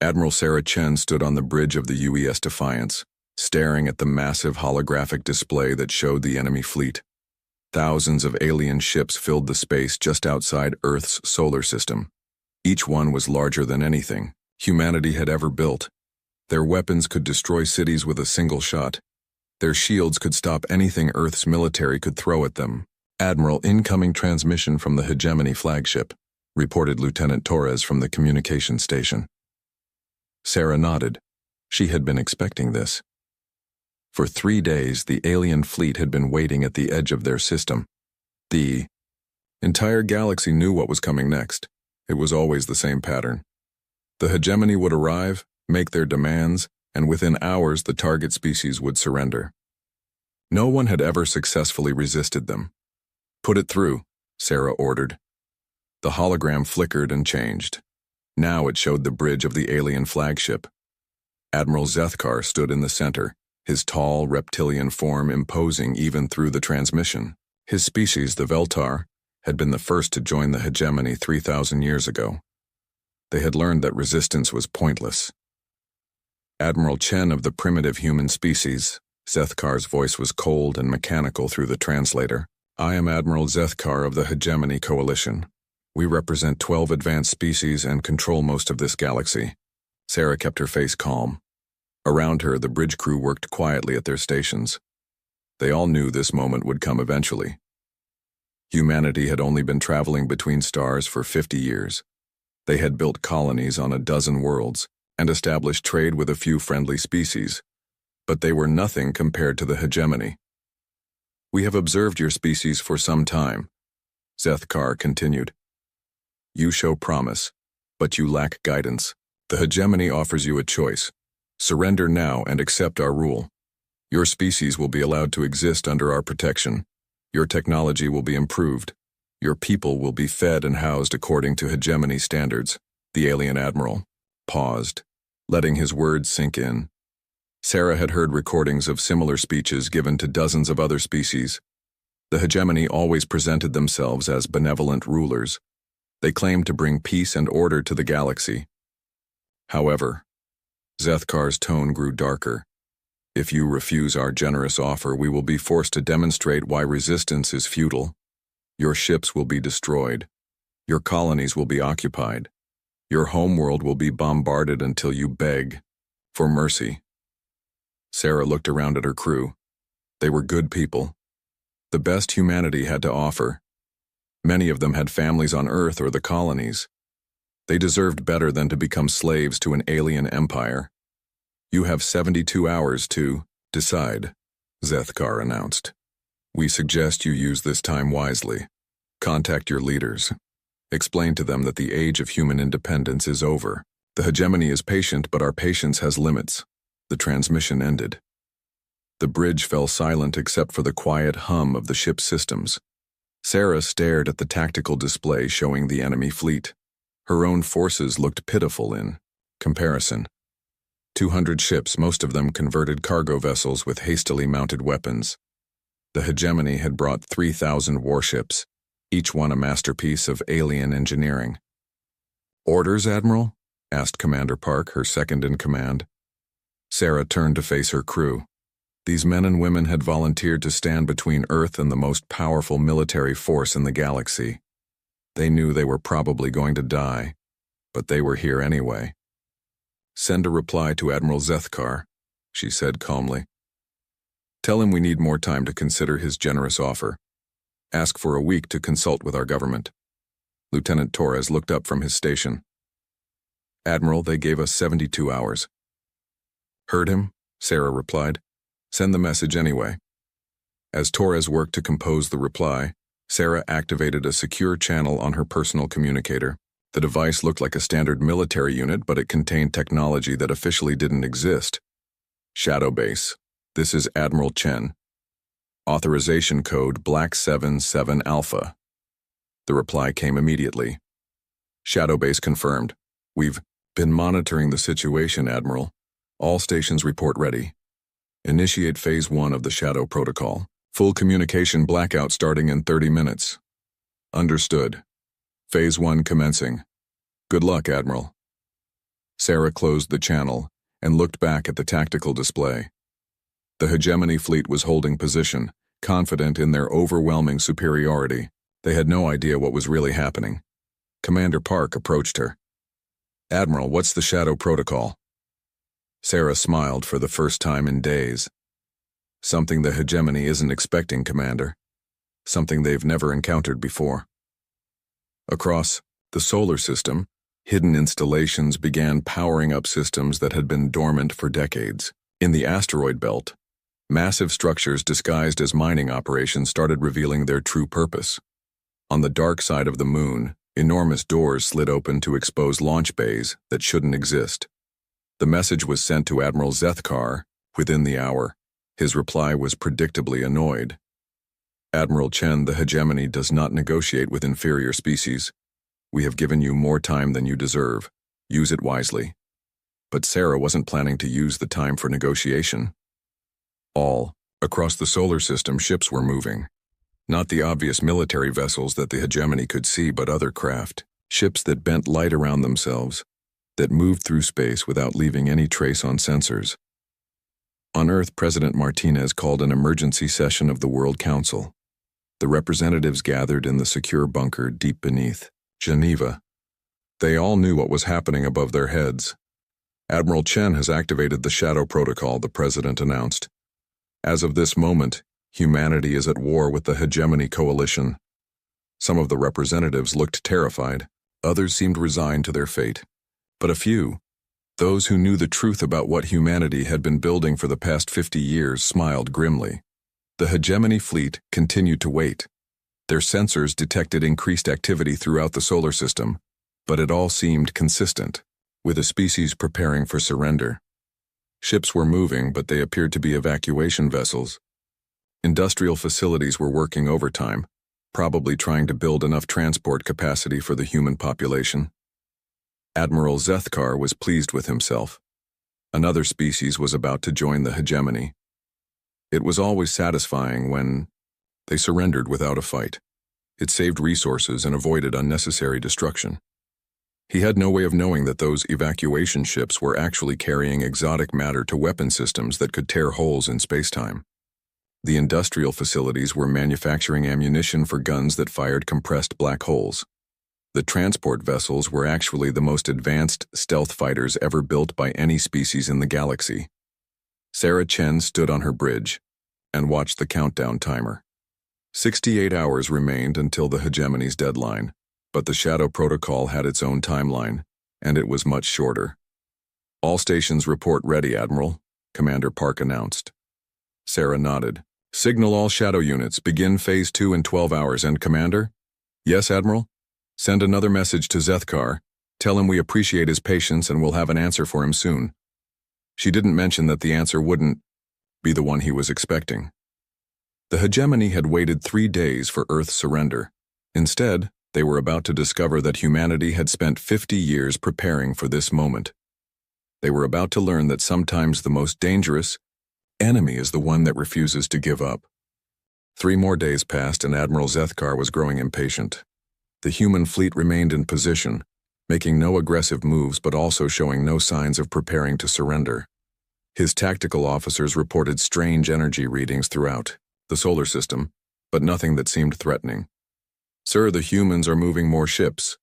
Admiral Sarah Chen stood on the bridge of the UES Defiance, staring at the massive holographic display that showed the enemy fleet. Thousands of alien ships filled the space just outside Earth's solar system. Each one was larger than anything humanity had ever built. Their weapons could destroy cities with a single shot. Their shields could stop anything Earth's military could throw at them. "Admiral, incoming transmission from the Hegemony flagship," reported Lieutenant Torres from the communication station. Sarah nodded. She had been expecting this. For 3 days, the alien fleet had been waiting at the edge of their system. The entire galaxy knew what was coming next. It was always the same pattern. The Hegemony would arrive, make their demands, and within hours the target species would surrender. No one had ever successfully resisted them. "Put it through," Sarah ordered. The hologram flickered and changed. Now it showed the bridge of the alien flagship. Admiral Zethkar stood in the center, his tall, reptilian form imposing even through the transmission. His species, the Veltar, had been the first to join the Hegemony 3,000 years ago. They had learned that resistance was pointless. "Admiral Chen of the primitive human species," Zethkar's voice was cold and mechanical through the translator. "I am Admiral Zethkar of the Hegemony Coalition. We represent 12 advanced species and control most of this galaxy." Sarah kept her face calm. Around her, the bridge crew worked quietly at their stations. They all knew this moment would come eventually. Humanity had only been traveling between stars for 50 years. They had built colonies on a dozen worlds and established trade with a few friendly species, but they were nothing compared to the Hegemony. "We have observed your species for some time," Zethkar continued. "You show promise, but you lack guidance. The Hegemony offers you a choice. Surrender now and accept our rule. Your species will be allowed to exist under our protection. Your technology will be improved. Your people will be fed and housed according to Hegemony standards." The alien admiral paused, letting his words sink in. Sarah had heard recordings of similar speeches given to dozens of other species. The Hegemony always presented themselves as benevolent rulers. They claimed to bring peace and order to the galaxy. However, Zethkar's tone grew darker. "If you refuse our generous offer, we will be forced to demonstrate why resistance is futile. Your ships will be destroyed. Your colonies will be occupied. Your homeworld will be bombarded until you beg for mercy." Sarah looked around at her crew. They were good people. The best humanity had to offer. Many of them had families on Earth or the colonies. They deserved better than to become slaves to an alien empire. "You have 72 hours to decide," Zethkar announced. "We suggest you use this time wisely. Contact your leaders. Explain to them that the age of human independence is over. The Hegemony is patient, but our patience has limits." The transmission ended. The bridge fell silent except for the quiet hum of the ship's systems. Sarah stared at the tactical display showing the enemy fleet. Her own forces looked pitiful in comparison. 200 ships, most of them converted cargo vessels with hastily mounted weapons. The Hegemony had brought 3,000 warships, each one a masterpiece of alien engineering. "Orders, Admiral?" asked Commander Park, her second in command. Sarah turned to face her crew. These men and women had volunteered to stand between Earth and the most powerful military force in the galaxy. They knew they were probably going to die, but they were here anyway. "Send a reply to Admiral Zethkar," she said calmly. "Tell him we need more time to consider his generous offer. Ask for a week to consult with our government." Lieutenant Torres looked up from his station. "Admiral, they gave us 72 hours. "Heard him," Sarah replied. "Send the message anyway." As Torres worked to compose the reply, Sarah activated a secure channel on her personal communicator. The device looked like a standard military unit, but it contained technology that officially didn't exist. "Shadow Base. This is Admiral Chen. Authorization code Black 77 Alpha." The reply came immediately. "Shadow Base confirmed. We've been monitoring the situation, Admiral. All stations report ready. Initiate Phase 1 of the Shadow Protocol. Full communication blackout starting in 30 minutes. Understood. Phase 1 commencing. Good luck, Admiral." Sarah closed the channel and looked back at the tactical display. The hegemony fleet was holding position, confident in their overwhelming superiority. They had no idea what was really happening. Commander Park approached her. "Admiral, what's the Shadow Protocol?" Sarah smiled for the first time in days. "Something the hegemony isn't expecting, Commander. Something they've never encountered before." Across the solar system, hidden installations began powering up systems that had been dormant for decades. In the asteroid belt, massive structures disguised as mining operations started revealing their true purpose. On the dark side of the moon, enormous doors slid open to expose launch bays that shouldn't exist. The message was sent to Admiral Zethkar within the hour. His reply was predictably annoyed. "Admiral Chen, the hegemony does not negotiate with inferior species. We have given you more time than you deserve. Use it wisely." But Sarah wasn't planning to use the time for negotiation. All across the solar system, ships were moving. Not the obvious military vessels that the hegemony could see, but other craft. Ships that bent light around themselves, that moved through space without leaving any trace on sensors. On Earth, President Martinez called an emergency session of the World Council. The representatives gathered in the secure bunker deep beneath Geneva. They all knew what was happening above their heads. "Admiral Chen has activated the Shadow Protocol," the president announced. "As of this moment, humanity is at war with the hegemony coalition." Some of the representatives looked terrified. Others seemed resigned to their fate. But a few, those who knew the truth about what humanity had been building for the past 50 years, smiled grimly. The hegemony fleet continued to wait. Their sensors detected increased activity throughout the solar system, but it all seemed consistent, with a species preparing for surrender. Ships were moving, but they appeared to be evacuation vessels. Industrial facilities were working overtime, probably trying to build enough transport capacity for the human population. Admiral Zethkar was pleased with himself. Another species was about to join the hegemony. It was always satisfying when they surrendered without a fight. It saved resources and avoided unnecessary destruction. He had no way of knowing that those evacuation ships were actually carrying exotic matter to weapon systems that could tear holes in spacetime. The industrial facilities were manufacturing ammunition for guns that fired compressed black holes. The transport vessels were actually the most advanced stealth fighters ever built by any species in the galaxy. Sarah Chen stood on her bridge and watched the countdown timer. 68 hours remained until the hegemony's deadline, but the Shadow Protocol had its own timeline, and it was much shorter. "All stations report ready, Admiral," Commander Park announced. Sarah nodded. "Signal all Shadow units, begin Phase 2 in 12 hours, and Commander?" "Yes, Admiral?" "Send another message to Zethkar. Tell him we appreciate his patience and we'll have an answer for him soon." She didn't mention that the answer wouldn't be the one he was expecting. The hegemony had waited 3 days for Earth's surrender. Instead, they were about to discover that humanity had spent 50 years preparing for this moment. They were about to learn that sometimes the most dangerous enemy is the one that refuses to give up. 3 more days passed and Admiral Zethkar was growing impatient. The human fleet remained in position, making no aggressive moves but also showing no signs of preparing to surrender. His tactical officers reported strange energy readings throughout the solar system, but nothing that seemed threatening. "Sir, the humans are moving more ships,"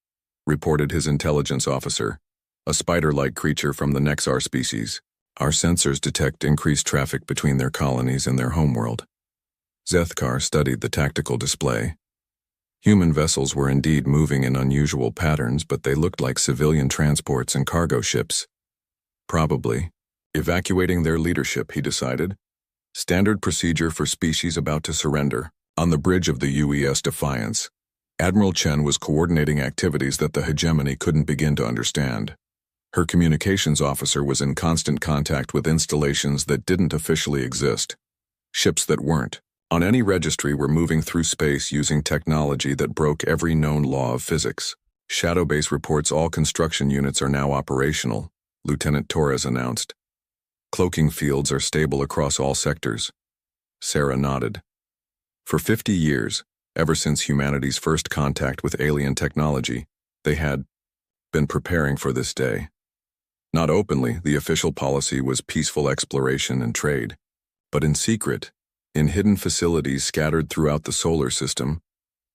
reported his intelligence officer, a spider-like creature from the Nexar species. "Our sensors detect increased traffic between their colonies and their homeworld." Zethkar studied the tactical display. Human vessels were indeed moving in unusual patterns, but they looked like civilian transports and cargo ships. Probably evacuating their leadership, he decided. Standard procedure for species about to surrender. On the bridge of the UES Defiance, Admiral Chen was coordinating activities that the hegemony couldn't begin to understand. Her communications officer was in constant contact with installations that didn't officially exist. Ships that weren't on any registry were moving through space using technology that broke every known law of physics. Shadowbase reports all construction units are now operational, Lieutenant Torres announced. Cloaking fields are stable across all sectors. Sarah nodded. For 50 years, ever since humanity's first contact with alien technology, they had been preparing for this day. Not openly, the official policy was peaceful exploration and trade. But in secret, in hidden facilities scattered throughout the solar system,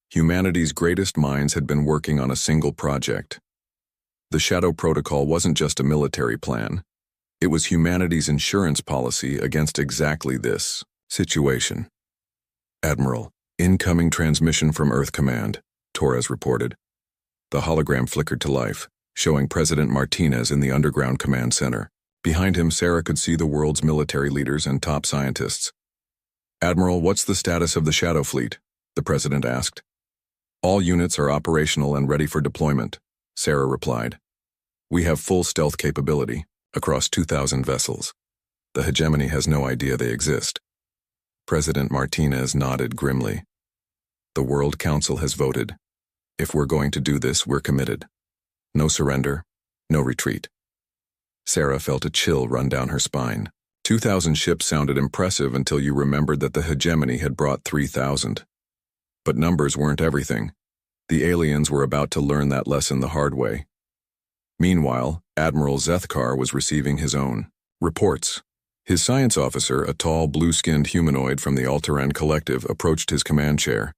humanity's greatest minds had been working on a single project. The Shadow Protocol wasn't just a military plan. It was humanity's insurance policy against exactly this situation. Admiral, incoming transmission from Earth Command, Torres reported. The hologram flickered to life, showing President Martinez in the underground command center. Behind him, Sarah could see the world's military leaders and top scientists. Admiral, what's the status of the Shadow Fleet? The president asked. All units are operational and ready for deployment, Sarah replied. We have full stealth capability, across 2,000 vessels. The hegemony has no idea they exist. President Martinez nodded grimly. The World Council has voted. If we're going to do this, we're committed. No surrender, no retreat. Sarah felt a chill run down her spine. 2,000 ships sounded impressive until you remembered that the hegemony had brought 3,000. But numbers weren't everything. The aliens were about to learn that lesson the hard way. Meanwhile, Admiral Zethkar was receiving his own reports. His science officer, a tall, blue-skinned humanoid from the Altaran Collective, approached his command chair.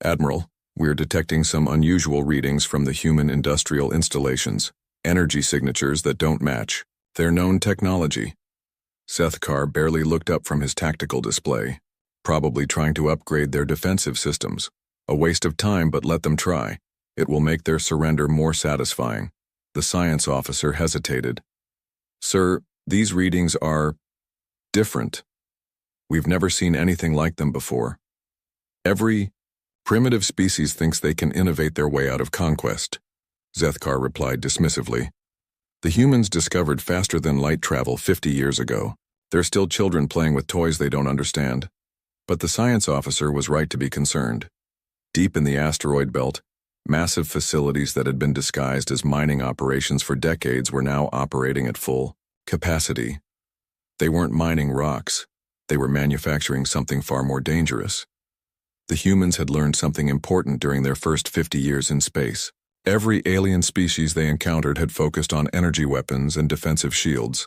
Admiral, we're detecting some unusual readings from the human industrial installations, energy signatures that don't match. They're known technology. Zethkar barely looked up from his tactical display, probably trying to upgrade their defensive systems. A waste of time, but let them try. It will make their surrender more satisfying. The science officer hesitated. Sir, these readings are different. We've never seen anything like them before. Every primitive species thinks they can innovate their way out of conquest, Zethkar replied dismissively. The humans discovered faster-than-light travel 50 years ago. They're still children playing with toys they don't understand. But the science officer was right to be concerned. Deep in the asteroid belt, massive facilities that had been disguised as mining operations for decades were now operating at full capacity. They weren't mining rocks. They were manufacturing something far more dangerous. The humans had learned something important during their first 50 years in space. Every alien species they encountered had focused on energy weapons and defensive shields,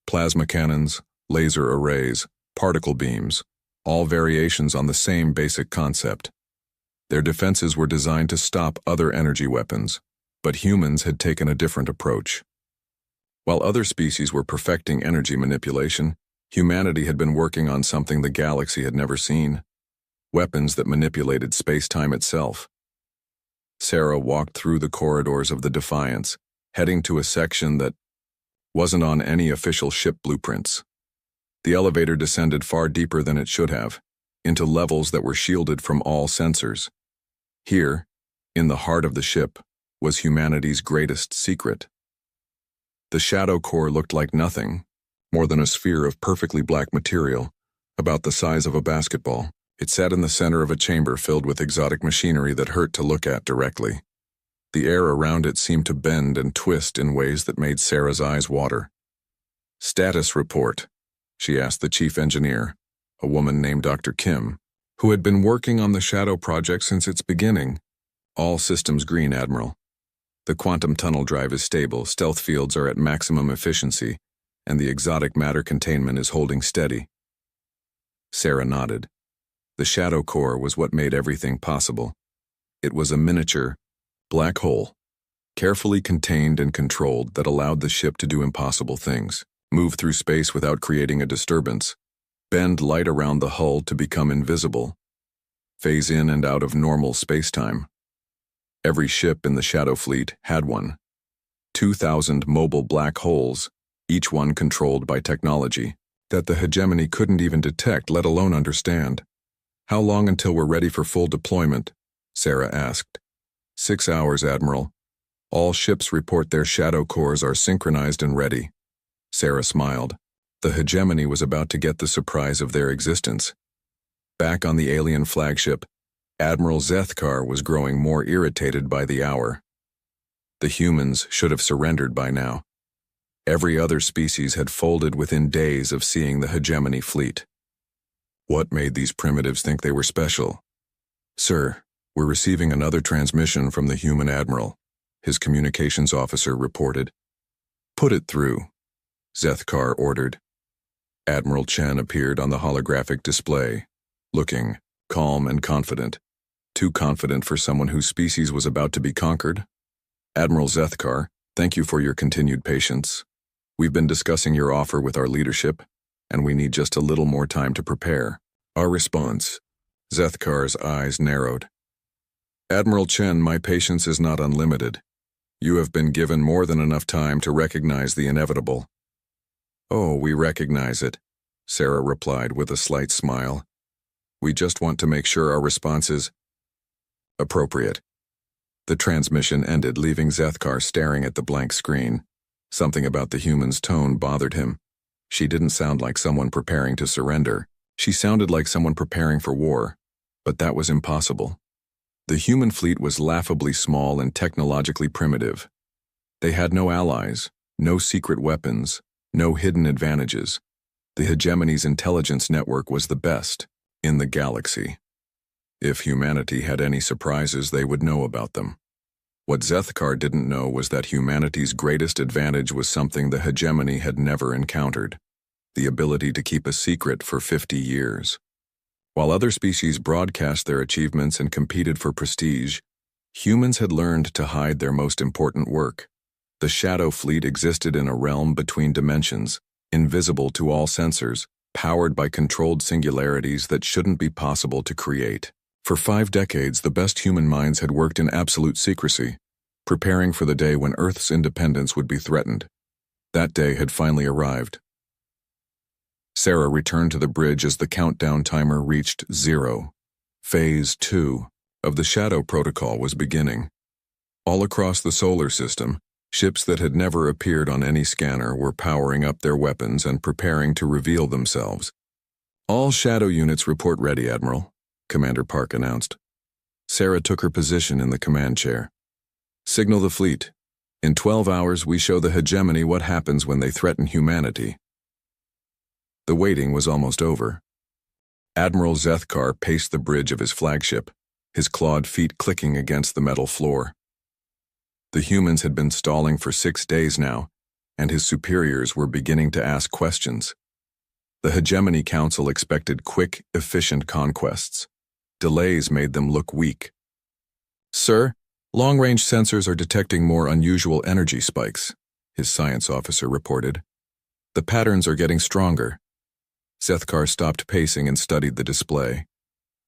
plasma cannons, laser arrays, particle beams, all variations on the same basic concept. Their defenses were designed to stop other energy weapons, but humans had taken a different approach. While other species were perfecting energy manipulation, humanity had been working on something the galaxy had never seen: weapons that manipulated space-time itself. Sarah walked through the corridors of the Defiance, heading to a section that wasn't on any official ship blueprints. The elevator descended far deeper than it should have, into levels that were shielded from all sensors. Here, in the heart of the ship, was humanity's greatest secret. The shadow core looked like nothing, more than a sphere of perfectly black material, about the size of a basketball. It sat in the center of a chamber filled with exotic machinery that hurt to look at directly. The air around it seemed to bend and twist in ways that made Sarah's eyes water. "Status report," she asked the chief engineer, a woman named Dr. Kim, who had been working on the Shadow project since its beginning. "All systems green, Admiral. The quantum tunnel drive is stable, stealth fields are at maximum efficiency, and the exotic matter containment is holding steady." Sarah nodded. The Shadow core was what made everything possible. It was a miniature black hole, carefully contained and controlled, that allowed the ship to do impossible things: move through space without creating a disturbance, bend light around the hull to become invisible, phase in and out of normal spacetime. Every ship in the Shadow Fleet had one. 2,000 mobile black holes, each one controlled by technology that the hegemony couldn't even detect, let alone understand. "How long until we're ready for full deployment?" Sarah asked. 6 hours, Admiral. All ships report their shadow cores are synchronized and ready. Sarah smiled. The hegemony was about to get the surprise of their existence. Back on the alien flagship, Admiral Zethkar was growing more irritated by the hour. The humans should have surrendered by now. Every other species had folded within days of seeing the hegemony fleet. What made these primitives think they were special? "Sir, we're receiving another transmission from the human admiral," his communications officer reported. Put it through, Zethkar ordered. Admiral Chen appeared on the holographic display, looking calm and confident. Too confident for someone whose species was about to be conquered. Admiral Zethkar, thank you for your continued patience. We've been discussing your offer with our leadership, and we need just a little more time to prepare. Our response. Zethkar's eyes narrowed. Admiral Chen, my patience is not unlimited. You have been given more than enough time to recognize the inevitable. Oh, we recognize it, Sarah replied with a slight smile. We just want to make sure our response is appropriate. The transmission ended, leaving Zethkar staring at the blank screen. Something about the human's tone bothered him. She didn't sound like someone preparing to surrender. She sounded like someone preparing for war. But that was impossible. The human fleet was laughably small and technologically primitive. They had no allies, no secret weapons, no hidden advantages. The hegemony's intelligence network was the best in the galaxy. If humanity had any surprises, they would know about them. What Zethkar didn't know was that humanity's greatest advantage was something the hegemony had never encountered: the ability to keep a secret for 50 years. While other species broadcast their achievements and competed for prestige, humans had learned to hide their most important work. The Shadow Fleet existed in a realm between dimensions, invisible to all sensors, powered by controlled singularities that shouldn't be possible to create. For 5 decades, the best human minds had worked in absolute secrecy, preparing for the day when Earth's independence would be threatened. That day had finally arrived. Sarah returned to the bridge as the countdown timer reached 0. Phase 2 of the Shadow Protocol was beginning. All across the solar system, ships that had never appeared on any scanner were powering up their weapons and preparing to reveal themselves. All Shadow units report ready, Admiral, Commander Park announced. Sarah took her position in the command chair. Signal the fleet. In 12 hours, we show the hegemony what happens when they threaten humanity. The waiting was almost over. Admiral Zethkar paced the bridge of his flagship, his clawed feet clicking against the metal floor. The humans had been stalling for 6 days now, and his superiors were beginning to ask questions. The Hegemony Council expected quick, efficient conquests. Delays made them look weak. Sir, long-range sensors are detecting more unusual energy spikes, his science officer reported. The patterns are getting stronger. Zethkar stopped pacing and studied the display.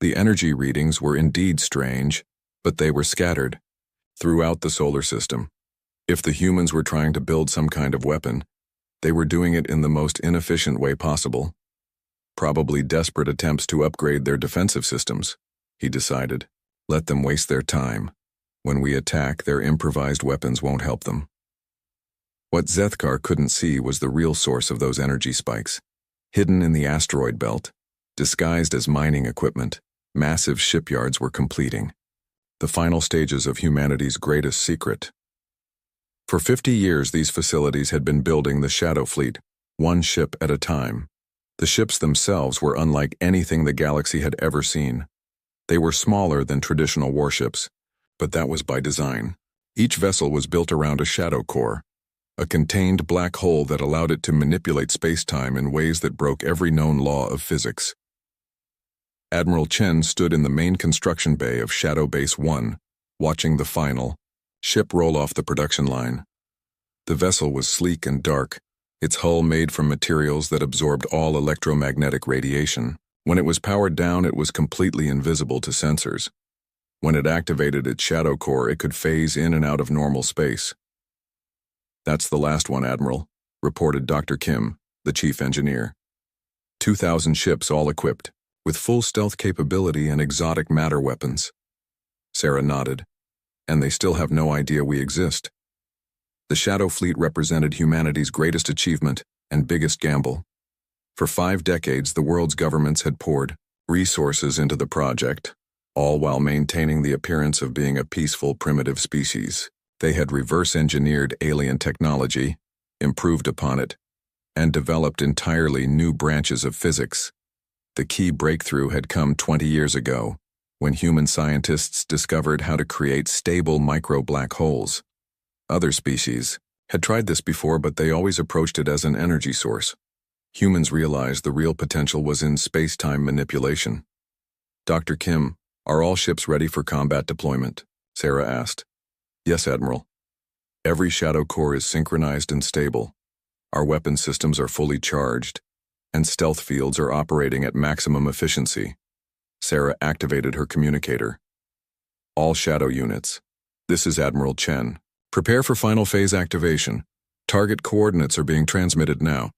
The energy readings were indeed strange, but they were scattered throughout the solar system. If the humans were trying to build some kind of weapon, they were doing it in the most inefficient way possible. Probably desperate attempts to upgrade their defensive systems, he decided. Let them waste their time. When we attack, their improvised weapons won't help them. What Zethkar couldn't see was the real source of those energy spikes. Hidden in the asteroid belt, disguised as mining equipment, massive shipyards were completing the final stages of humanity's greatest secret. For 50 years, these facilities had been building the Shadow Fleet, one ship at a time. The ships themselves were unlike anything the galaxy had ever seen. They were smaller than traditional warships, but that was by design. Each vessel was built around a shadow core, a contained black hole that allowed it to manipulate space-time in ways that broke every known law of physics. Admiral Chen stood in the main construction bay of Shadow Base 1, watching the final ship roll off the production line. The vessel was sleek and dark, its hull made from materials that absorbed all electromagnetic radiation. When it was powered down, it was completely invisible to sensors. When it activated its shadow core, it could phase in and out of normal space. That's the last one, Admiral, reported Dr. Kim, the chief engineer. 2,000 ships all equipped, with full stealth capability and exotic matter weapons. Sarah nodded. And they still have no idea we exist. The Shadow Fleet represented humanity's greatest achievement and biggest gamble. For 5 decades, the world's governments had poured resources into the project, all while maintaining the appearance of being a peaceful, primitive species. They had reverse-engineered alien technology, improved upon it, and developed entirely new branches of physics. The key breakthrough had come 20 years ago, when human scientists discovered how to create stable micro-black holes. Other species, had tried this before, but they always approached it as an energy source. Humans realized the real potential was in space-time manipulation. Dr. Kim, are all ships ready for combat deployment? Sarah asked. Yes, Admiral. Every shadow core is synchronized and stable. Our weapon systems are fully charged, and stealth fields are operating at maximum efficiency. Sarah activated her communicator. All shadow units. This is Admiral Chen. Prepare for final phase activation. Target coordinates are being transmitted now.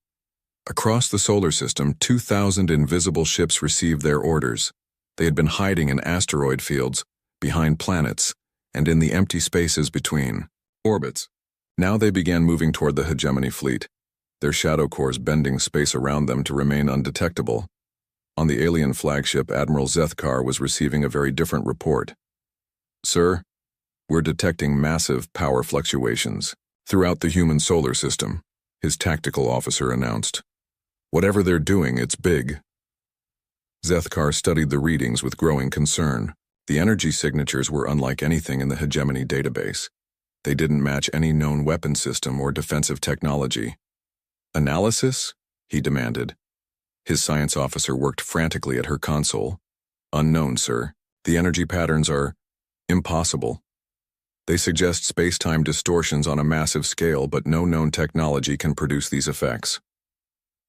Across the solar system, 2,000 invisible ships received their orders. They had been hiding in asteroid fields, behind planets, and in the empty spaces between orbits. Now they began moving toward the hegemony fleet, their shadow cores bending space around them to remain undetectable. On the alien flagship, Admiral Zethkar was receiving a very different report. Sir, we're detecting massive power fluctuations throughout the human solar system, his tactical officer announced. Whatever they're doing, it's big. Zethkar studied the readings with growing concern. The energy signatures were unlike anything in the hegemony database. They didn't match any known weapon system or defensive technology. Analysis? He demanded. His science officer worked frantically at her console. Unknown, sir. The energy patterns are impossible. They suggest space-time distortions on a massive scale, but no known technology can produce these effects.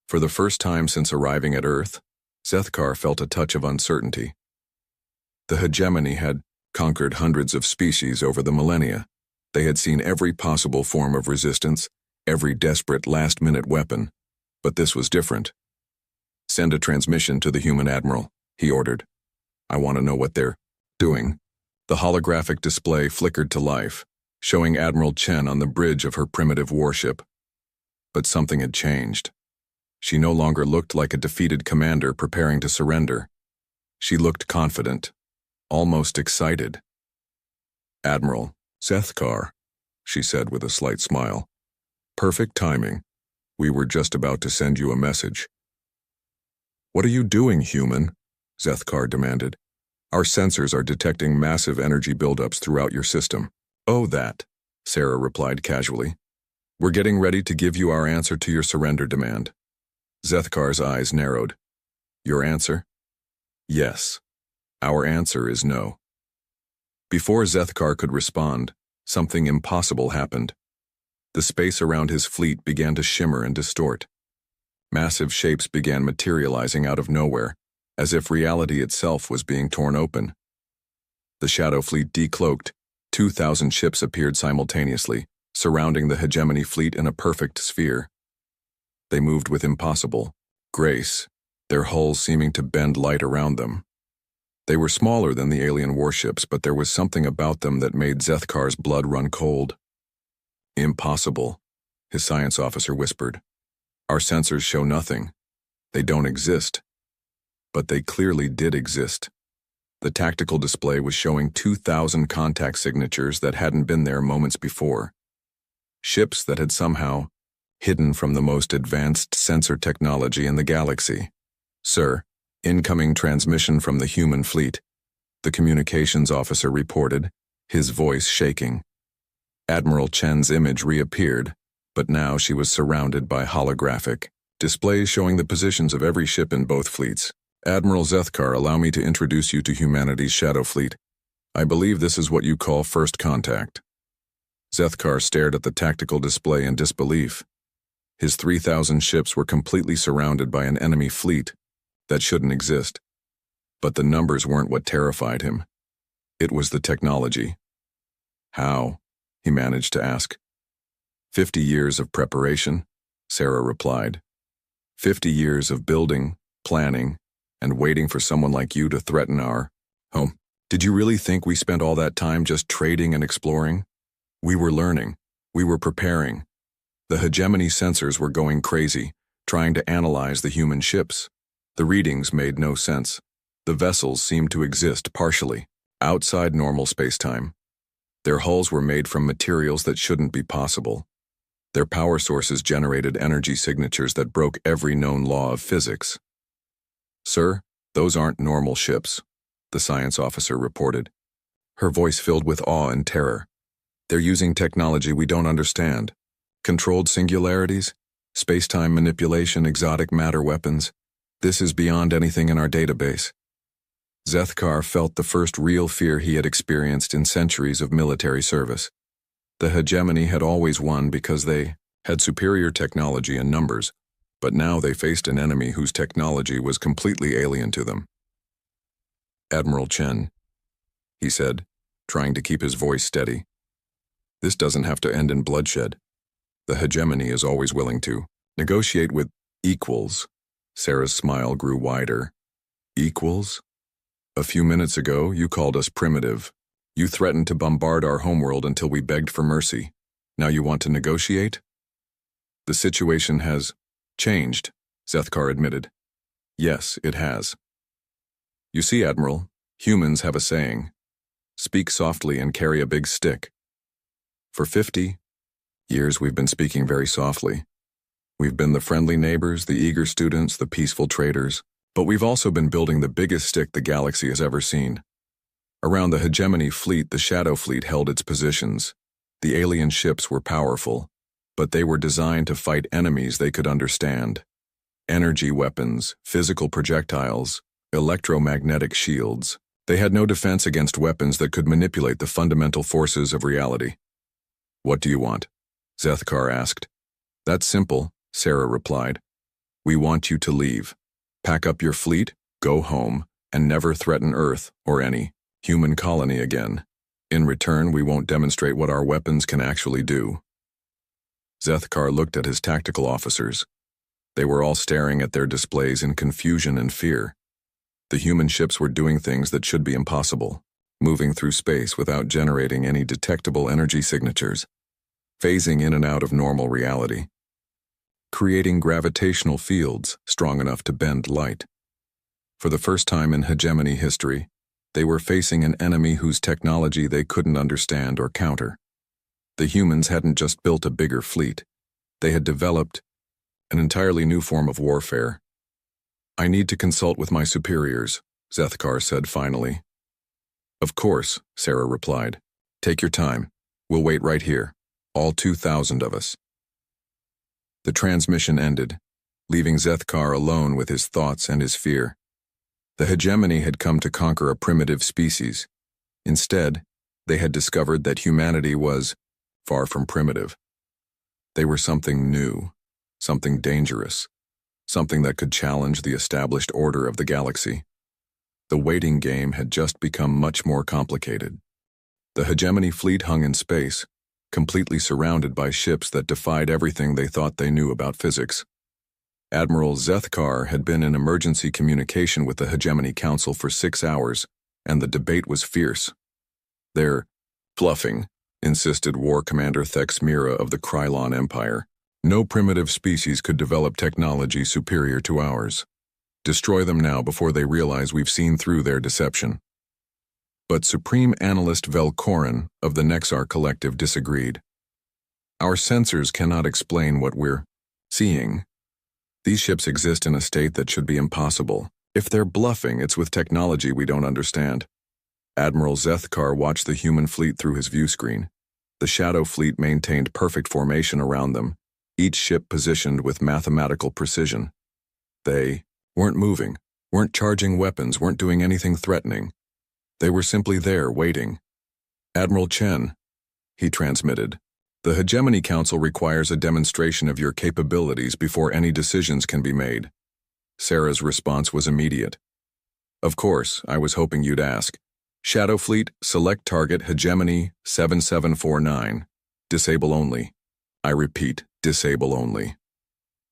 For the first time since arriving at Earth, Zethkar felt a touch of uncertainty. The hegemony had conquered hundreds of species over the millennia. They had seen every possible form of resistance, every desperate last-minute weapon. But this was different. Send a transmission to the human admiral, he ordered. I want to know what they're doing. The holographic display flickered to life, showing Admiral Chen on the bridge of her primitive warship. But something had changed. She no longer looked like a defeated commander preparing to surrender. She looked confident, almost excited. Admiral Zethkar, she said with a slight smile. Perfect timing. We were just about to send you a message. What are you doing, human? Zethkar demanded. Our sensors are detecting massive energy buildups throughout your system. Oh, that, Sarah replied casually. We're getting ready to give you our answer to your surrender demand. Zethkar's eyes narrowed. Your answer? Yes. Our answer is no. Before Zethkar could respond, something impossible happened. The space around his fleet began to shimmer and distort. Massive shapes began materializing out of nowhere, as if reality itself was being torn open. The shadow fleet decloaked. 2,000 ships appeared simultaneously, surrounding the hegemony fleet in a perfect sphere. They moved with impossible grace, their hulls seeming to bend light around them. They were smaller than the alien warships, but there was something about them that made Zethkar's blood run cold. Impossible, his science officer whispered. Our sensors show nothing. They don't exist. But they clearly did exist. The tactical display was showing 2,000 contact signatures that hadn't been there moments before. Ships that had somehow hidden from the most advanced sensor technology in the galaxy. Sir, incoming transmission from the human fleet, the communications officer reported, his voice shaking. Admiral Chen's image reappeared, but now she was surrounded by holographic displays showing the positions of every ship in both fleets. Admiral Zethkar, allow me to introduce you to humanity's shadow fleet. I believe this is what you call first contact. Zethkar stared at the tactical display in disbelief. His 3,000 ships were completely surrounded by an enemy fleet that shouldn't exist. But the numbers weren't what terrified him. It was the technology. How? He managed to ask. 50 years of preparation, Sarah replied. 50 years of building, planning, and waiting for someone like you to threaten our home. Did you really think we spent all that time just trading and exploring? We were learning. We were preparing. The hegemony sensors were going crazy, trying to analyze the human ships. The readings made no sense. The vessels seemed to exist partially, outside normal spacetime. Their hulls were made from materials that shouldn't be possible. Their power sources generated energy signatures that broke every known law of physics. Sir, those aren't normal ships, the science officer reported. Her voice filled with awe and terror. They're using technology we don't understand. Controlled singularities, space-time manipulation, exotic matter weapons. This is beyond anything in our database. Zethkar felt the first real fear he had experienced in centuries of military service. The hegemony had always won because they had superior technology and numbers, but now they faced an enemy whose technology was completely alien to them. "Admiral Chen," he said, trying to keep his voice steady. "This doesn't have to end in bloodshed. The hegemony is always willing to negotiate with equals." Sarah's smile grew wider. "Equals? A few minutes ago, you called us primitive. You threatened to bombard our homeworld until we begged for mercy. Now you want to negotiate?" "The situation has changed," Zethkar admitted. "Yes, it has. You see, Admiral, humans have a saying. Speak softly and carry a big stick. For 50 years we've been speaking very softly. We've been the friendly neighbors, the eager students, the peaceful traders, but we've also been building the biggest stick the galaxy has ever seen. Around the hegemony fleet, the Shadow Fleet held its positions. The alien ships were powerful, but they were designed to fight enemies they could understand. Energy weapons, physical projectiles, electromagnetic shields. They had no defense against weapons that could manipulate the fundamental forces of reality. "What do you want?" Zethkar asked. "That's simple," Sarah replied. "We want you to leave. Pack up your fleet, go home, and never threaten Earth or any human colony again. In return, we won't demonstrate what our weapons can actually do." Zethkar looked at his tactical officers. They were all staring at their displays in confusion and fear. The human ships were doing things that should be impossible, moving through space without generating any detectable energy signatures, phasing in and out of normal reality, creating gravitational fields strong enough to bend light. For the first time in hegemony history, they were facing an enemy whose technology they couldn't understand or counter. The humans hadn't just built a bigger fleet. They had developed an entirely new form of warfare. "I need to consult with my superiors," Zethkar said finally. "Of course," Sarah replied. "Take your time. We'll wait right here. All 2,000 of us." The transmission ended, leaving Zethkar alone with his thoughts and his fear. The hegemony had come to conquer a primitive species. Instead, they had discovered that humanity was far from primitive. They were something new, something dangerous, something that could challenge the established order of the galaxy. The waiting game had just become much more complicated. The hegemony fleet hung in space, completely surrounded by ships that defied everything they thought they knew about physics. Admiral Zethkar had been in emergency communication with the Hegemony Council for 6 hours, and the debate was fierce. "They're bluffing," insisted War Commander Thex Mira of the Krylon Empire. "No primitive species could develop technology superior to ours. Destroy them now before they realize we've seen through their deception." But Supreme Analyst Velkorin of the Nexar Collective disagreed. "Our sensors cannot explain what we're seeing. These ships exist in a state that should be impossible. If they're bluffing, it's with technology we don't understand." Admiral Zethkar watched the human fleet through his view screen. The Shadow Fleet maintained perfect formation around them, each ship positioned with mathematical precision. They weren't moving, weren't charging weapons, weren't doing anything threatening. They were simply there, waiting. "Admiral Chen," he transmitted, "the Hegemony Council requires a demonstration of your capabilities before any decisions can be made." Sarah's response was immediate. "Of course, I was hoping you'd ask. Shadow Fleet, select target Hegemony 7749. Disable only. I repeat, disable only."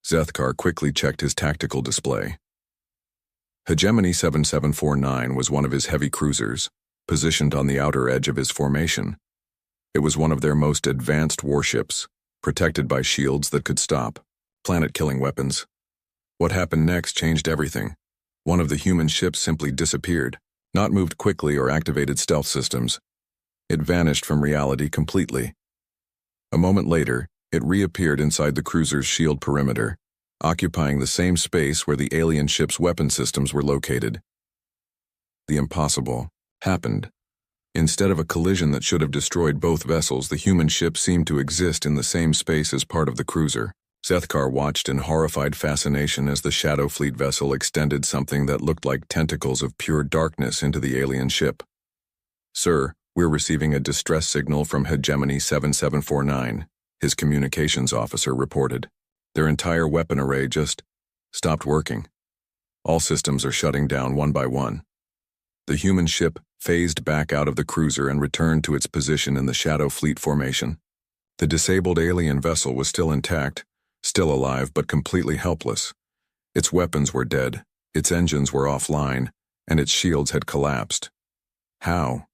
Zethkar quickly checked his tactical display. Hegemony 7749 was one of his heavy cruisers, positioned on the outer edge of his formation. It was one of their most advanced warships, protected by shields that could stop planet-killing weapons. What happened next changed everything. One of the human ships simply disappeared, not moved quickly or activated stealth systems. It vanished from reality completely. A moment later, it reappeared inside the cruiser's shield perimeter, occupying the same space where the alien ship's weapon systems were located. The impossible happened. Instead of a collision that should have destroyed both vessels, the human ship seemed to exist in the same space as part of the cruiser. Sethkar watched in horrified fascination as the Shadow Fleet vessel extended something that looked like tentacles of pure darkness into the alien ship. "Sir, we're receiving a distress signal from Hegemony 7749, his communications officer reported. Their entire weapon array just stopped working. All systems are shutting down one by one." The human ship phased back out of the cruiser and returned to its position in the Shadow Fleet formation. The disabled alien vessel was still intact, still alive but completely helpless. Its weapons were dead, its engines were offline, and its shields had collapsed. "How?"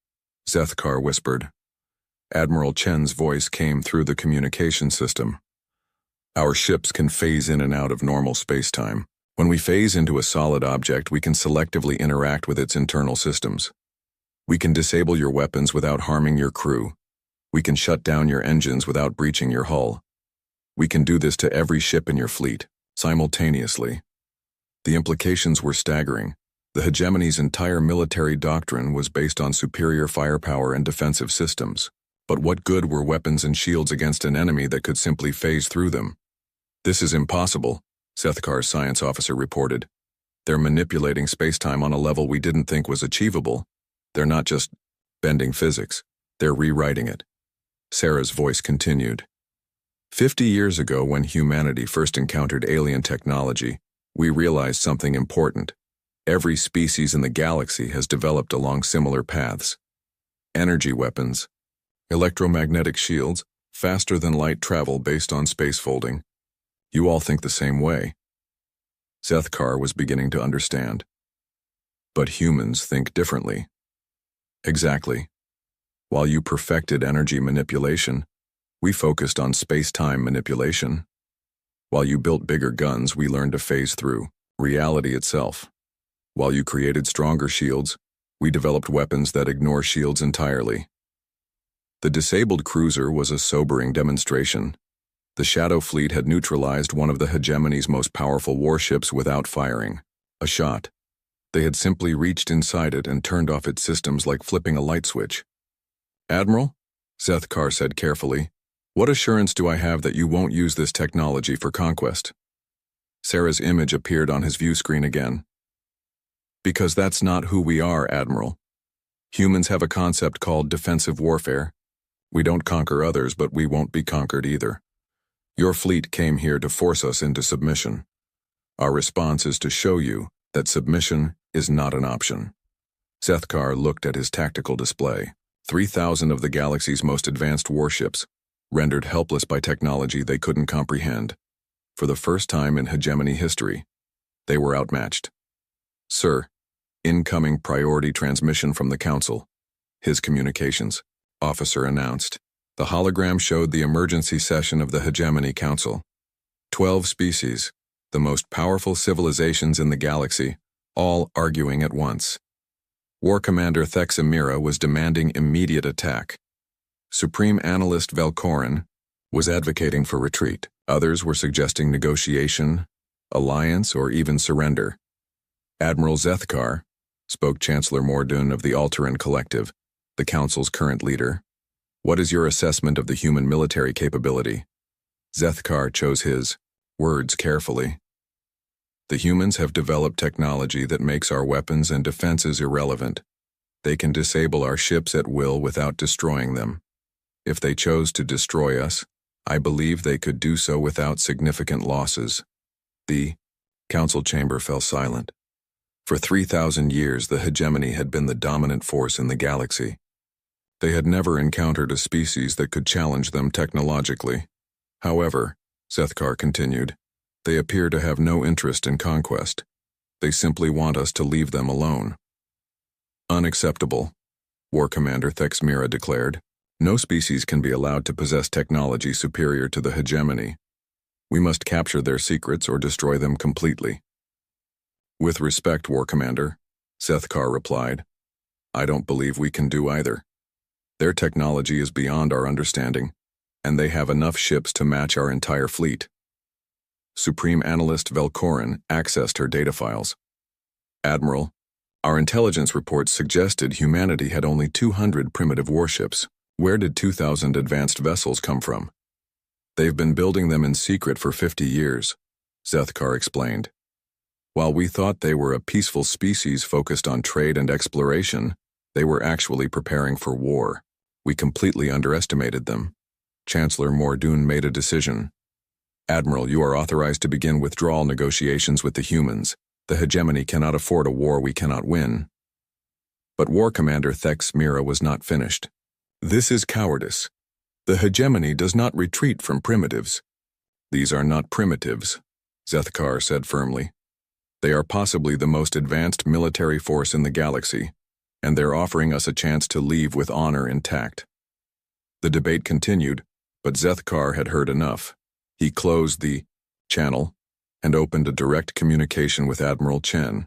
Sethkar whispered. Admiral Chen's voice came through the communication system. "Our ships can phase in and out of normal space-time. When we phase into a solid object, we can selectively interact with its internal systems. We can disable your weapons without harming your crew. We can shut down your engines without breaching your hull. We can do this to every ship in your fleet, simultaneously." The implications were staggering. The Hegemony's entire military doctrine was based on superior firepower and defensive systems. But what good were weapons and shields against an enemy that could simply phase through them? "This is impossible," Sethkar's science officer reported. "They're manipulating space-time on a level we didn't think was achievable. They're not just bending physics, they're rewriting it." Sarah's voice continued. 50 years ago, when humanity first encountered alien technology, we realized something important. Every species in the galaxy has developed along similar paths. Energy weapons, electromagnetic shields, faster-than-light travel based on space folding. You all think the same way. Sethkar was beginning to understand. But humans think differently. Exactly. While you perfected energy manipulation, we focused on space-time manipulation. While you built bigger guns, we learned to phase through reality itself. While you created stronger shields, we developed weapons that ignore shields entirely. The disabled cruiser was a sobering demonstration. The Shadow Fleet had neutralized one of the Hegemony's most powerful warships without firing a shot. They had simply reached inside it and turned off its systems like flipping a light switch. "Admiral," Sethkar said carefully, "what assurance do I have that you won't use this technology for conquest?" Sarah's image appeared on his view screen again. "Because that's not who we are, Admiral. Humans have a concept called defensive warfare. We don't conquer others, but we won't be conquered either. Your fleet came here to force us into submission. Our response is to show you that submission is not an option." Sethkar looked at his tactical display. 3,000 of the galaxy's most advanced warships, rendered helpless by technology they couldn't comprehend. For the first time in Hegemony history, they were outmatched. "Sir, incoming priority transmission from the Council," his communications officer announced. The hologram showed the emergency session of the Hegemony Council. 12 species, the most powerful civilizations in the galaxy, all arguing at once. War Commander Thexamira was demanding immediate attack. Supreme Analyst Velkorin was advocating for retreat. Others were suggesting negotiation, alliance, or even surrender. Admiral Sethkar, spoke Chancellor Mordun of the Alteran Collective, the Council's current leader. "What is your assessment of the human military capability?" Sethkar chose his words carefully. "The humans have developed technology that makes our weapons and defenses irrelevant. They can disable our ships at will without destroying them. If they chose to destroy us, I believe they could do so without significant losses." The council chamber fell silent. For 3,000 years, the Hegemony had been the dominant force in the galaxy. They had never encountered a species that could challenge them technologically. However, Sethkar continued, they appear to have no interest in conquest. They simply want us to leave them alone. "Unacceptable," War Commander Thexamira declared. "No species can be allowed to possess technology superior to the Hegemony. We must capture their secrets or destroy them completely." "With respect, War Commander," Sethkar replied, "I don't believe we can do either. Their technology is beyond our understanding, and they have enough ships to match our entire fleet." Supreme Analyst Velkorin accessed her data files. "Admiral, Our intelligence reports suggested humanity had only 200 primitive warships. Where did 2,000 advanced vessels come from? They've been building them in secret for 50 years, Zethkar explained. While we thought they were a peaceful species focused on trade and exploration, they were actually preparing for war. We completely underestimated them. Chancellor Mordoon made a decision. Admiral, you are authorized to begin withdrawal negotiations with the humans. The hegemony cannot afford a war we cannot win. But War Commander Thex Mira was not finished. This is cowardice. The hegemony does not retreat from primitives. These are not primitives, Zethkar said firmly. They are possibly the most advanced military force in the galaxy, and they're offering us a chance to leave with honor intact. The debate continued, but Zethkar had heard enough. He closed the channel and opened a direct communication with Admiral Chen.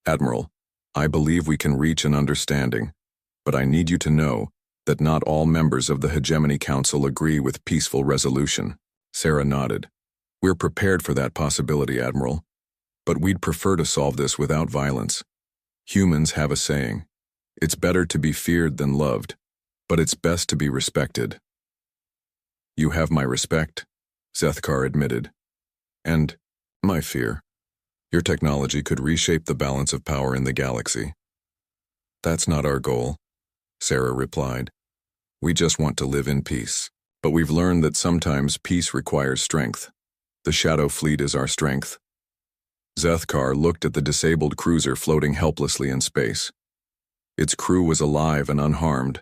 Admiral, I believe we can reach an understanding, but I need you to know that not all members of the Hegemony Council agree with peaceful resolution. Sarah nodded. We're prepared for that possibility, Admiral, but we'd prefer to solve this without violence. Humans have a saying, it's better to be feared than loved, but it's best to be respected. You have my respect, Zethkar admitted. And my fear. Your technology could reshape the balance of power in the galaxy. That's not our goal, Sarah replied. We just want to live in peace. But we've learned that sometimes peace requires strength. The Shadow Fleet is our strength. Zethkar looked at the disabled cruiser floating helplessly in space. Its crew was alive and unharmed,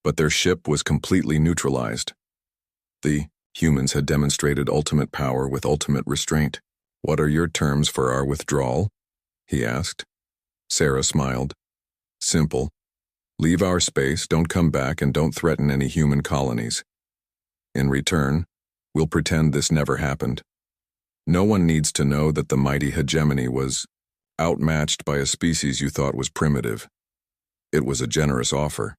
but their ship was completely neutralized. The humans had demonstrated ultimate power with ultimate restraint. What are your terms for our withdrawal? He asked. Sarah smiled. Simple. Leave our space, don't come back, and don't threaten any human colonies. In return, we'll pretend this never happened. No one needs to know that the mighty hegemony was outmatched by a species you thought was primitive. It was a generous offer.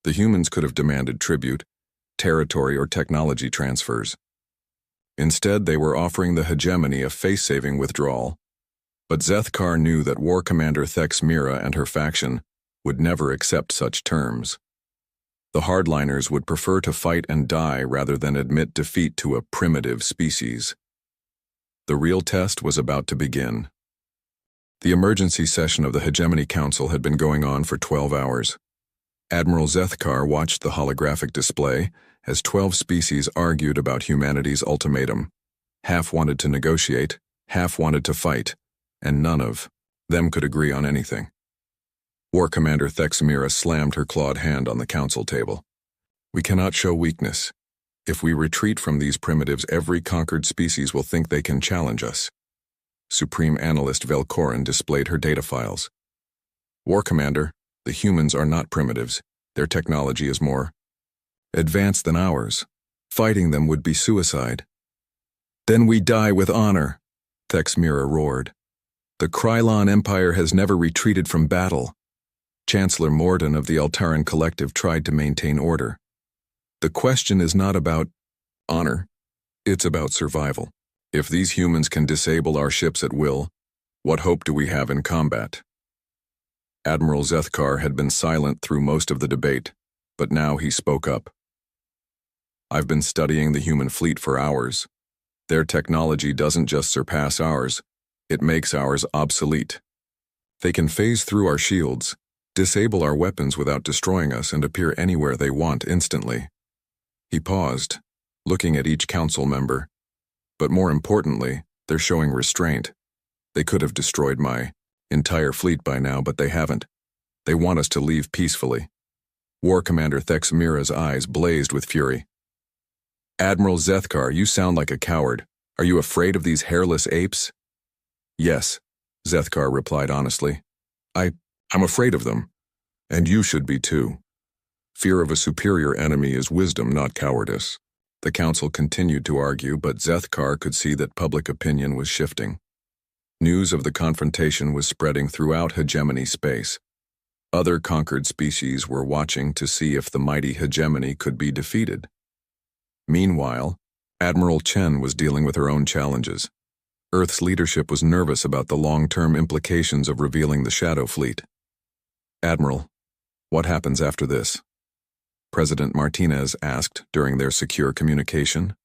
The humans could have demanded tribute, territory, or technology transfers. Instead, they were offering the hegemony a face-saving withdrawal. But Zethkar knew that War Commander Thex Mira and her faction would never accept such terms. The hardliners would prefer to fight and die rather than admit defeat to a primitive species. The real test was about to begin. The emergency session of the Hegemony Council had been going on for 12 hours. Admiral Zethkar watched the holographic display as 12 species argued about humanity's ultimatum. Half wanted to negotiate, half wanted to fight, and none of them could agree on anything. War Commander Thex Mira slammed her clawed hand on the council table. We cannot show weakness. If we retreat from these primitives, every conquered species will think they can challenge us. Supreme Analyst Velcorin displayed her data files. War Commander, the humans are not primitives. Their technology is more advanced than ours. Fighting them would be suicide. Then we die with honor, Thex Mira roared. The Krylon Empire has never retreated from battle. Chancellor Morden of the Altaran Collective tried to maintain order. The question is not about honor, it's about survival. If these humans can disable our ships at will, what hope do we have in combat? Admiral Zethkar had been silent through most of the debate, but now he spoke up. I've been studying the human fleet for hours. Their technology doesn't just surpass ours, it makes ours obsolete. They can phase through our shields, disable our weapons without destroying us, and appear anywhere they want instantly. He paused, looking at each council member. But more importantly, they're showing restraint. They could have destroyed my entire fleet by now, but they haven't. They want us to leave peacefully. War Commander Thex Mira's eyes blazed with fury. Admiral Zethkar, you sound like a coward. Are you afraid of these hairless apes? Yes, Zethkar replied honestly. I'm afraid of them. And you should be too. Fear of a superior enemy is wisdom, not cowardice. The council continued to argue, but Zethkar could see that public opinion was shifting. News of the confrontation was spreading throughout hegemony space. Other conquered species were watching to see if the mighty hegemony could be defeated. Meanwhile, Admiral Chen was dealing with her own challenges. Earth's leadership was nervous about the long-term implications of revealing the Shadow Fleet. "Admiral, what happens after this?" President Martinez asked during their secure communication.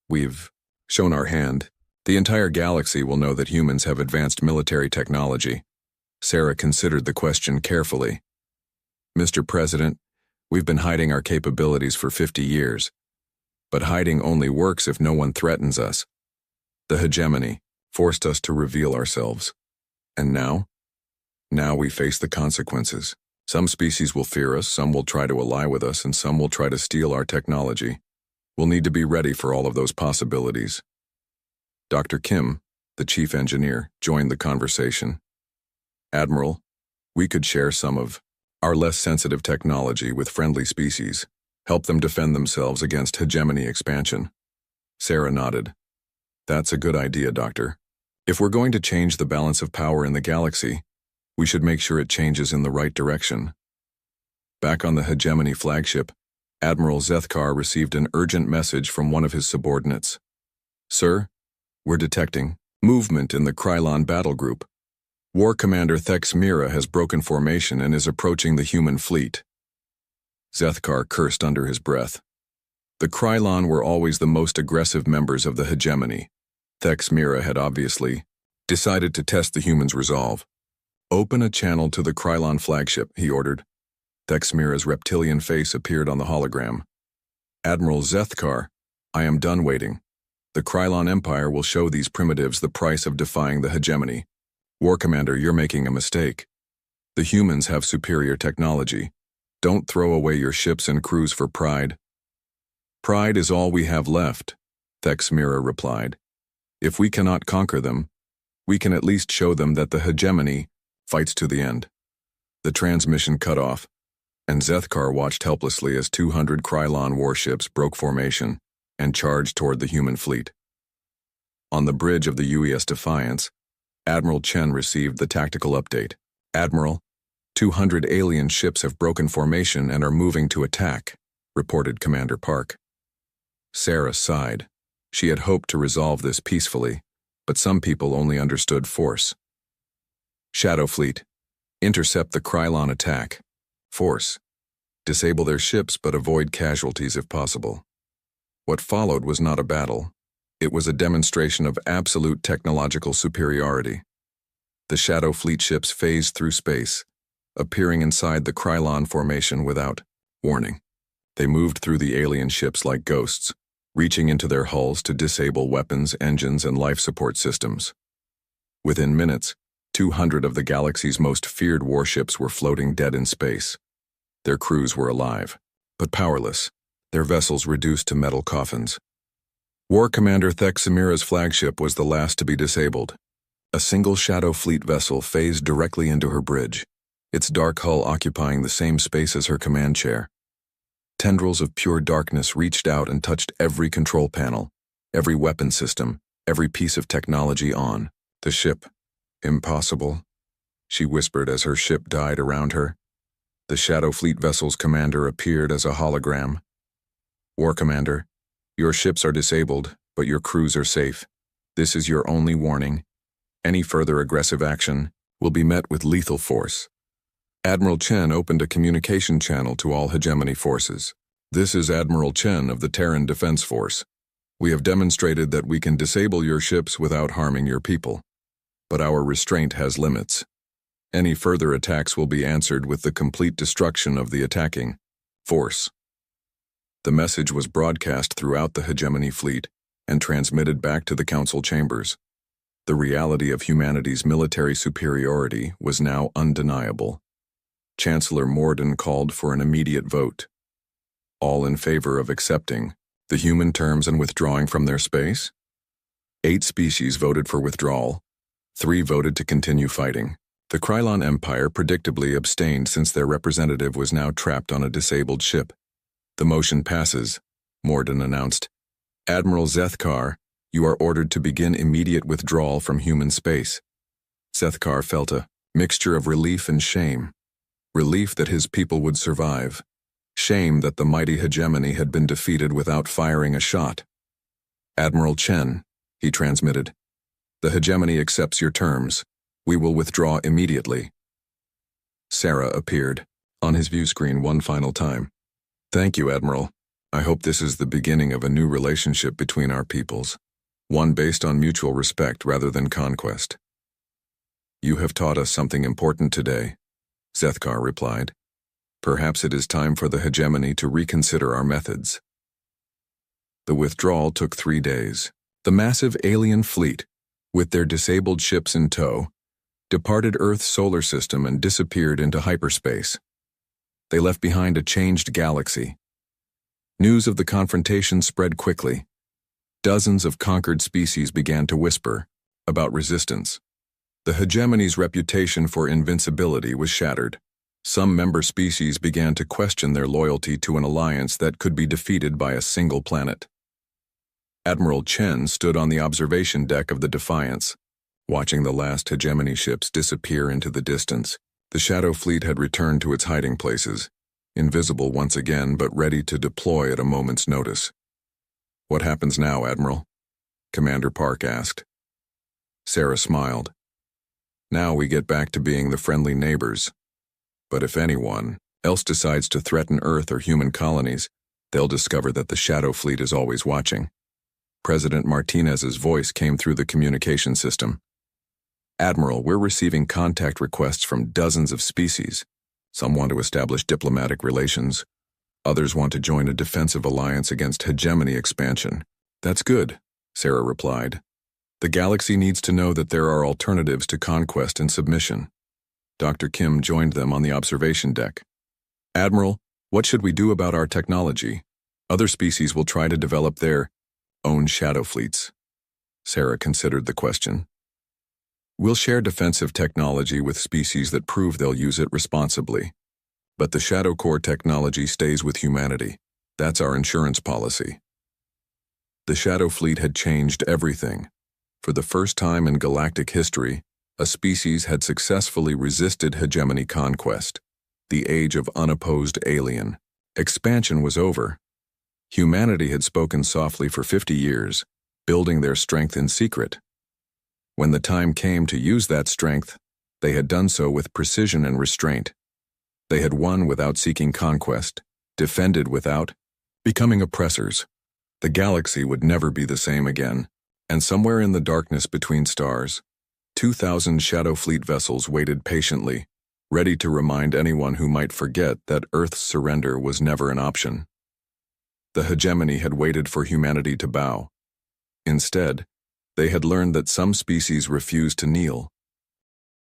"We've shown our hand. The entire galaxy will know that humans have advanced military technology." Sarah considered the question carefully. "Mr. President, we've been hiding our capabilities for 50 years. But hiding only works if no one threatens us. The hegemony forced us to reveal ourselves. And now? Now we face the consequences. Some species will fear us, some will try to ally with us, and some will try to steal our technology. We'll need to be ready for all of those possibilities." Dr. Kim, the chief engineer, joined the conversation. "Admiral, we could share some of our less sensitive technology with friendly species, help them defend themselves against hegemony expansion." Sarah nodded. "That's a good idea, Doctor. If we're going to change the balance of power in the galaxy, we should make sure it changes in the right direction." Back on the hegemony flagship, Admiral Zethkar received an urgent message from one of his subordinates. "Sir, we're detecting movement in the Krylon battle group. War Commander Thex Mira has broken formation and is approaching the human fleet." Zethkar cursed under his breath. The Krylon were always the most aggressive members of the hegemony. Thex Mira had obviously decided to test the humans' resolve. "Open a channel to the Krylon flagship," he ordered. Thex Mira's reptilian face appeared on the hologram. "Admiral Zethkar, I am done waiting. The Krylon Empire will show these primitives the price of defying the hegemony. War Commander, you're making a mistake. The humans have superior technology. Don't throw away your ships and crews for pride." "Pride is all we have left," Thex Mira replied. "If we cannot conquer them, we can at least show them that the hegemony fights to the end." The transmission cut off, and Zethkar watched helplessly as 200 Krylon warships broke formation and charged toward the human fleet. On the bridge of the UES Defiance, Admiral Chen received the tactical update. "Admiral, 200 alien ships have broken formation and are moving to attack," reported Commander Park. Sarah sighed. She had hoped to resolve this peacefully, but some people only understood force. "Shadow Fleet, intercept the Krylon attack. Force, disable their ships but avoid casualties if possible." What followed was not a battle. It was a demonstration of absolute technological superiority. The Shadow Fleet ships phased through space, appearing inside the Krylon formation without warning. They moved through the alien ships like ghosts, reaching into their hulls to disable weapons, engines, and life support systems. Within minutes, 200 of the galaxy's most feared warships were floating dead in space. Their crews were alive, but powerless, their vessels reduced to metal coffins. War Commander Thex Mira's flagship was the last to be disabled. A single Shadow Fleet vessel phased directly into her bridge, its dark hull occupying the same space as her command chair. Tendrils of pure darkness reached out and touched every control panel, every weapon system, every piece of technology on the ship. "Impossible," she whispered as her ship died around her. The Shadow Fleet vessel's commander appeared as a hologram. "War Commander, your ships are disabled, but your crews are safe. This is your only warning. Any further aggressive action will be met with lethal force." Admiral Chen opened a communication channel to all hegemony forces. "This is Admiral Chen of the Terran Defense Force. We have demonstrated that we can disable your ships without harming your people. But our restraint has limits. Any further attacks will be answered with the complete destruction of the attacking force." The message was broadcast throughout the hegemony fleet and transmitted back to the council chambers. The reality of humanity's military superiority was now undeniable. Chancellor Morden called for an immediate vote. All in favor of accepting the human terms and withdrawing from their space? 8 species voted for withdrawal. 3 voted to continue fighting. The Krylon Empire predictably abstained since their representative was now trapped on a disabled ship. "The motion passes," Morden announced. "Admiral Zethkar, you are ordered to begin immediate withdrawal from human space." Zethkar felt a mixture of relief and shame. Relief that his people would survive. Shame that the mighty hegemony had been defeated without firing a shot. "Admiral Chen," he transmitted, The hegemony accepts your terms. We will withdraw immediately. Sarah appeared on his view screen one final time. Thank you, Admiral. I hope this is the beginning of a new relationship between our peoples, one based on mutual respect rather than conquest. You have taught us something important today, Zethkar replied. Perhaps it is time for the hegemony to reconsider our methods. The withdrawal took 3 days. The massive alien fleet, with their disabled ships in tow, departed Earth's solar system and disappeared into hyperspace. They left behind a changed galaxy. News of the confrontation spread quickly. Dozens of conquered species began to whisper about resistance. The hegemony's reputation for invincibility was shattered. Some member species began to question their loyalty to an alliance that could be defeated by a single planet. Admiral Chen stood on the observation deck of the Defiance, watching the last hegemony ships disappear into the distance. The Shadow Fleet had returned to its hiding places, invisible once again but ready to deploy at a moment's notice. What happens now, Admiral? Commander Park asked. Sarah smiled. Now we get back to being the friendly neighbors. But if anyone else decides to threaten Earth or human colonies, they'll discover that the Shadow Fleet is always watching. President Martinez's voice came through the communication system. Admiral, we're receiving contact requests from dozens of species. Some want to establish diplomatic relations. Others want to join a defensive alliance against hegemony expansion. That's good, Sarah replied. The galaxy needs to know that there are alternatives to conquest and submission. Dr. Kim joined them on the observation deck. Admiral, what should we do about our technology? Other species will try to develop their own shadow fleets. Sarah considered the question. We'll share defensive technology with species that prove they'll use it responsibly. But the Shadow Core technology stays with humanity. That's our insurance policy. The Shadow Fleet had changed everything. For the first time in galactic history, a species had successfully resisted hegemony conquest. The age of unopposed alien expansion was over. Humanity had spoken softly for 50 years, building their strength in secret. When the time came to use that strength, they had done so with precision and restraint. They had won without seeking conquest, defended without becoming oppressors. The galaxy would never be the same again, and somewhere in the darkness between stars, 2,000 Shadow Fleet vessels waited patiently, ready to remind anyone who might forget that Earth's surrender was never an option. The hegemony had waited for humanity to bow. Instead, they had learned that some species refused to kneel.